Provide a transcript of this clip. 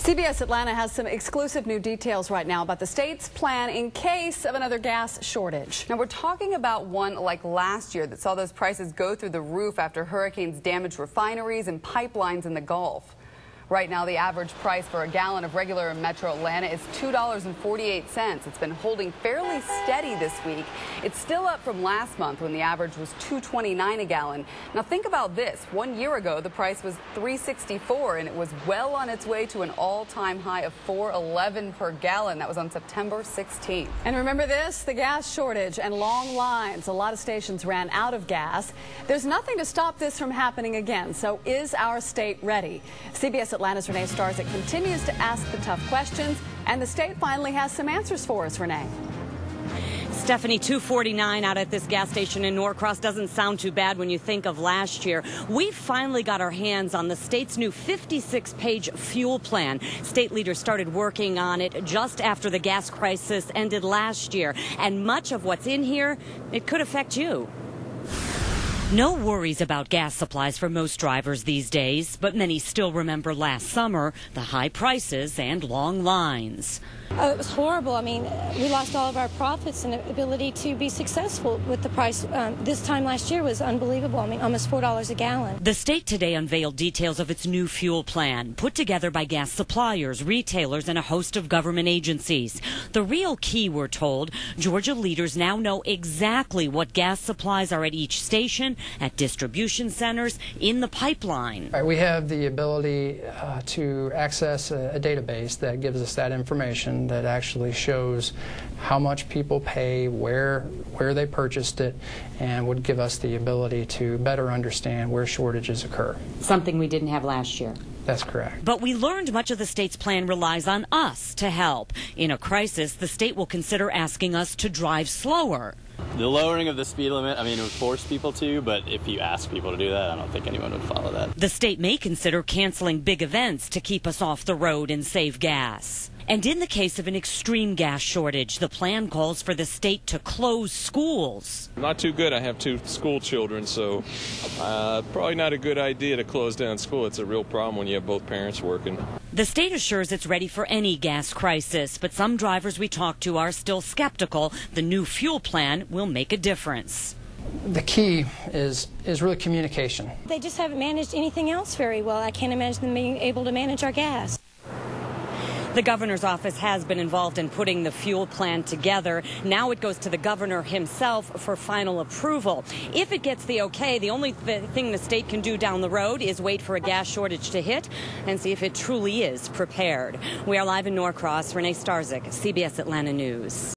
CBS Atlanta has some exclusive new details right now about the state's plan in case of another gas shortage. Now, we're talking about one like last year that saw those prices go through the roof after hurricanes damaged refineries and pipelines in the Gulf. Right now, the average price for a gallon of regular in Metro Atlanta is $2.48. It's been holding fairly steady this week. It's still up from last month when the average was $2.29 a gallon. Now, think about this. 1 year ago, the price was $3.64, and it was well on its way to an all-time high of $4.11 per gallon. That was on September 16th. And remember this, the gas shortage and long lines. A lot of stations ran out of gas. There's nothing to stop this from happening again. So is our state ready? CBS Atlanta's Renee Starzyk continues to ask the tough questions, and the state finally has some answers for us. Renee. Stephanie, $2.49 out at this gas station in Norcross doesn't sound too bad when you think of last year. We finally got our hands on the state's new 56-page fuel plan. State leaders started working on it just after the gas crisis ended last year. And much of what's in here, it could affect you. No worries about gas supplies for most drivers these days, but many still remember last summer, the high prices and long lines. It was horrible. I mean, we lost all of our profits and ability to be successful with the price. This time last year was unbelievable. I mean, almost $4 a gallon. The state today unveiled details of its new fuel plan, put together by gas suppliers, retailers, and a host of government agencies. The real key, we're told, Georgia leaders now know exactly what gas supplies are at each station, at distribution centers, in the pipeline. We have the ability to access a database that gives us that information that actually shows how much people pay, where they purchased it, and would give us the ability to better understand where shortages occur. Something we didn't have last year. That's correct. But we learned much of the state's plan relies on us to help. In a crisis, the state will consider asking us to drive slower. The lowering of the speed limit, I mean, it would force people to, but if you ask people to do that, I don't think anyone would follow that. The state may consider canceling big events to keep us off the road and save gas. And in the case of an extreme gas shortage, the plan calls for the state to close schools. Not too good. I have 2 school children, so probably not a good idea to close down school. It's a real problem when you have both parents working. The state assures it's ready for any gas crisis, but some drivers we talked to are still skeptical the new fuel plan will make a difference. The key is really communication. They just haven't managed anything else very well. I can't imagine them being able to manage our gas. The governor's office has been involved in putting the fuel plan together. Now it goes to the governor himself for final approval. If it gets the okay, the only thing the state can do down the road is wait for a gas shortage to hit and see if it truly is prepared. We are live in Norcross. Renee Starzyk, CBS Atlanta News.